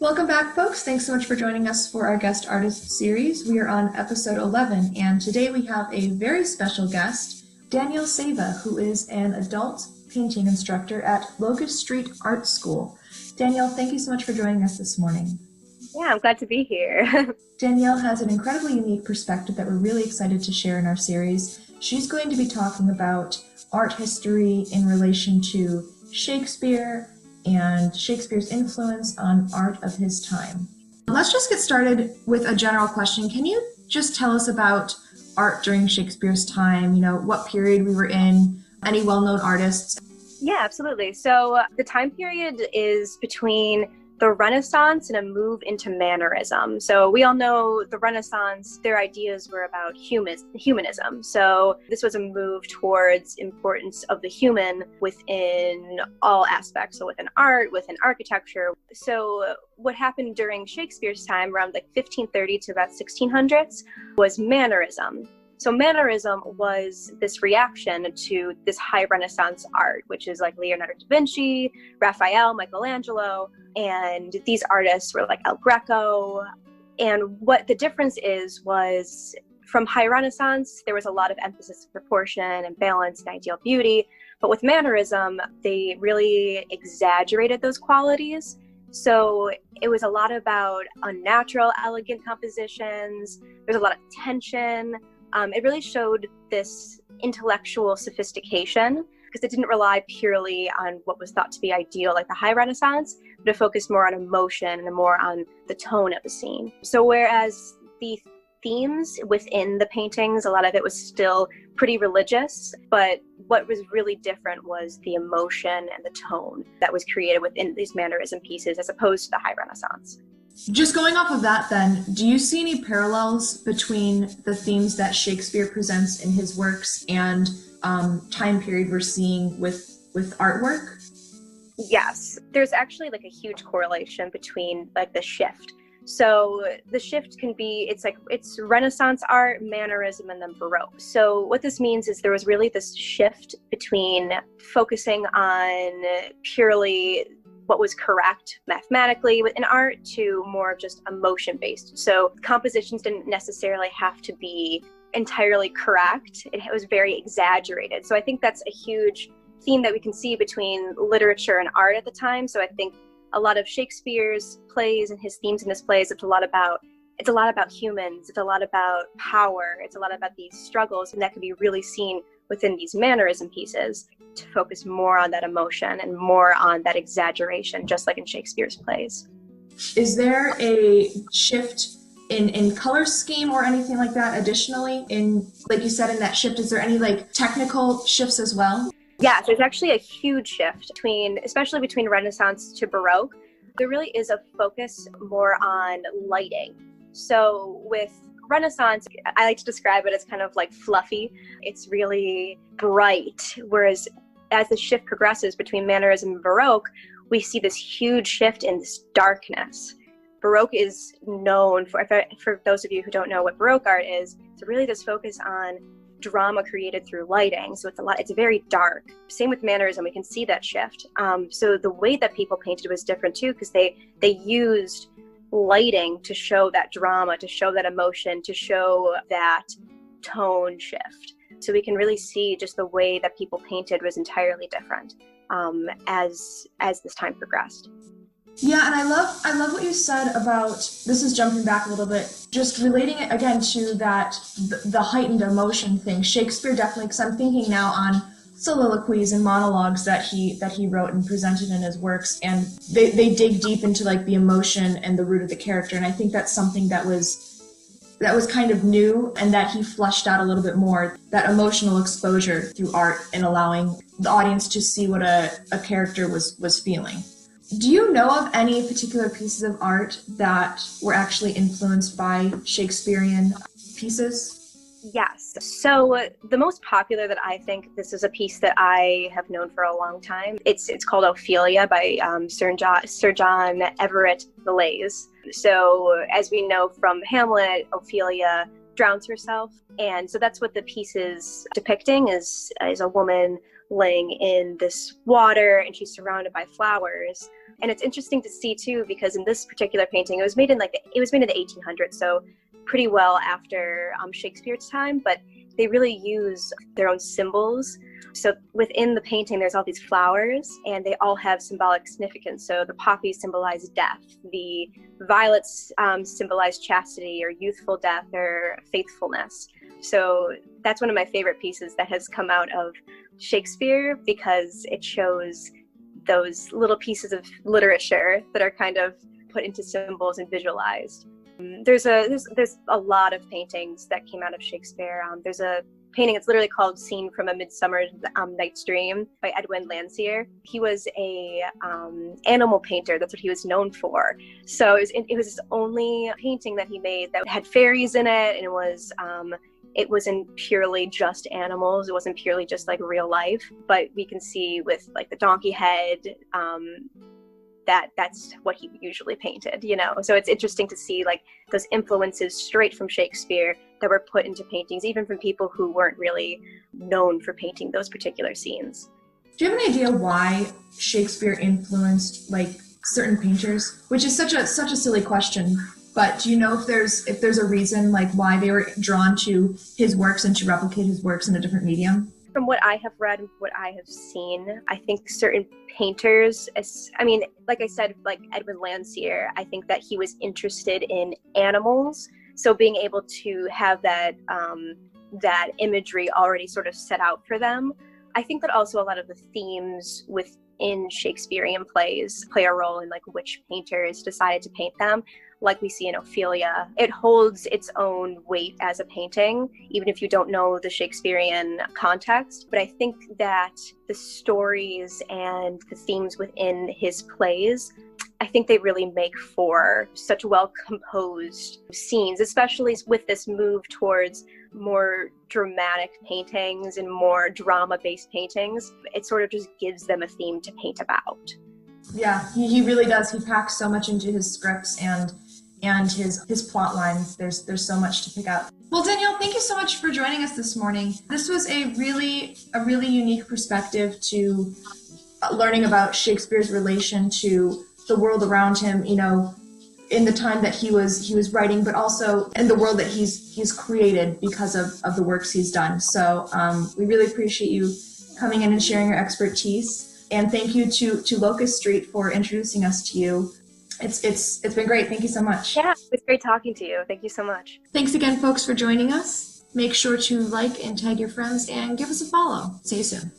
Welcome back, folks. Thanks so much for joining us for our guest artist series. We are on episode 11, and today we have a very special guest, Danielle Saeva, who is an adult painting instructor at Locust Street Art School. Danielle, thank you so much for joining us this morning. Yeah, I'm glad to be here. Danielle has an incredibly unique perspective that we're really excited to share in our series. She's going to be talking about art history in relation to Shakespeare and Shakespeare's influence on art of his time. Let's just get started with a general question. Can you just tell us about art during Shakespeare's time? You know, what period we were in, any well-known artists? Yeah, absolutely. So the time period is between the Renaissance and a move into mannerism. So we all know the Renaissance, their ideas were about humanism. So this was a move towards importance of the human within all aspects. So within art, within architecture. So what happened during Shakespeare's time, around like 1530 to about 1600s, was mannerism. So mannerism was this reaction to this high Renaissance art, which is like Leonardo da Vinci, Raphael, Michelangelo, and these artists were like El Greco. And what the difference was from high Renaissance, there was a lot of emphasis on proportion and balance and ideal beauty. But with mannerism, they really exaggerated those qualities. So it was a lot about unnatural, elegant compositions. There's a lot of tension. It really showed this intellectual sophistication because it didn't rely purely on what was thought to be ideal, like the high Renaissance, but it focused more on emotion and more on the tone of the scene. So whereas the themes within the paintings, a lot of it was still pretty religious, but what was really different was the emotion and the tone that was created within these mannerism pieces as opposed to the high Renaissance. Just going off of that then, do you see any parallels between the themes that Shakespeare presents in his works and time period we're seeing with artwork? Yes, there's actually like a huge correlation between like the shift. So the shift can be, it's Renaissance art, mannerism, and then Baroque. So what this means is there was really this shift between focusing on purely what was correct mathematically within art to more of just emotion-based. So compositions didn't necessarily have to be entirely correct. It was very exaggerated. So I think that's a huge theme that we can see between literature and art at the time. So I think a lot of Shakespeare's plays and his themes in his plays, it's a lot about humans, it's a lot about power, it's a lot about these struggles, and that can be really seen within these mannerism pieces to focus more on that emotion and more on that exaggeration, just like in Shakespeare's plays. Is there a shift in color scheme or anything like that additionally? In, like you said, in that shift, is there any like technical shifts as well? Yeah, there's actually a huge shift especially between Renaissance to Baroque. There really is a focus more on lighting. So with Renaissance, I like to describe it as kind of like fluffy. It's really bright, whereas as the shift progresses between mannerism and Baroque, we see this huge shift in this darkness. Baroque is known for those of you who don't know what Baroque art is, it's really this focus on drama created through lighting. So it's very dark. Same with mannerism, we can see that shift. So the way that people painted was different too, because they used lighting to show that drama, to show that emotion, to show that tone shift. So we can really see just the way that people painted was entirely different as this time progressed. Yeah, and I love what you said about, this is jumping back a little bit, just relating it again to that, the heightened emotion thing. Shakespeare definitely, because I'm thinking now on soliloquies and monologues that he wrote and presented in his works, and they dig deep into like the emotion and the root of the character, and I think that's something that was kind of new and that he fleshed out a little bit more, that emotional exposure through art and allowing the audience to see what a character was feeling. Do you know of any particular pieces of art that were actually influenced by Shakespearean pieces? Yes. So the most popular that I think, this is a piece that I have known for a long time. It's called Ophelia by Sir John Everett Millais. So as we know from Hamlet, Ophelia drowns herself. And so that's what the piece is depicting, is a woman laying in this water, and she's surrounded by flowers. And it's interesting to see too, because in this particular painting, it was made in the 1800s, so pretty well after Shakespeare's time, but they really use their own symbols. So within the painting, there's all these flowers, and they all have symbolic significance. So the poppies symbolize death, the violets symbolize chastity or youthful death or faithfulness. So that's one of my favorite pieces that has come out of Shakespeare, because it shows those little pieces of literature that are kind of put into symbols and visualized. There's a lot of paintings that came out of Shakespeare. There's a painting, it's literally called Scene from a Midsummer Night's Dream by Edwin Landseer. He was a animal painter. That's what he was known for. So it was his only painting that he made that had fairies in it, and it wasn't purely just animals. It wasn't purely just like real life, but we can see with like the donkey head, that's what he usually painted, you know? So it's interesting to see like those influences straight from Shakespeare that were put into paintings, even from people who weren't really known for painting those particular scenes. Do you have an idea why Shakespeare influenced like certain painters? Which is such a silly question, but do you know if there's a reason like why they were drawn to his works and to replicate his works in a different medium? From what I have read and what I have seen, I think certain painters, like I said, like Edwin Landseer, I think that he was interested in animals. So being able to have that imagery already sort of set out for them. I think that also a lot of the themes within Shakespearean plays play a role in like which painters decided to paint them. Like we see in Ophelia, it holds its own weight as a painting, even if you don't know the Shakespearean context. But I think that the stories and the themes within his plays, I think they really make for such well-composed scenes, especially with this move towards more dramatic paintings and more drama-based paintings. It sort of just gives them a theme to paint about. Yeah, he really does. He packs so much into his scripts and his plot lines. There's so much to pick out. Well, Danielle, thank you so much for joining us this morning. This was a really unique perspective to learning about Shakespeare's relation to the world around him, you know, in the time that he was writing, but also in the world that he's created because of the works he's done. So we really appreciate you coming in and sharing your expertise. And thank you to Locust Street for introducing us to you. It's been great. Thank you so much. Yeah, it's great talking to you. Thank you so much. Thanks again, folks, for joining us. Make sure to like and tag your friends and give us a follow. See you soon.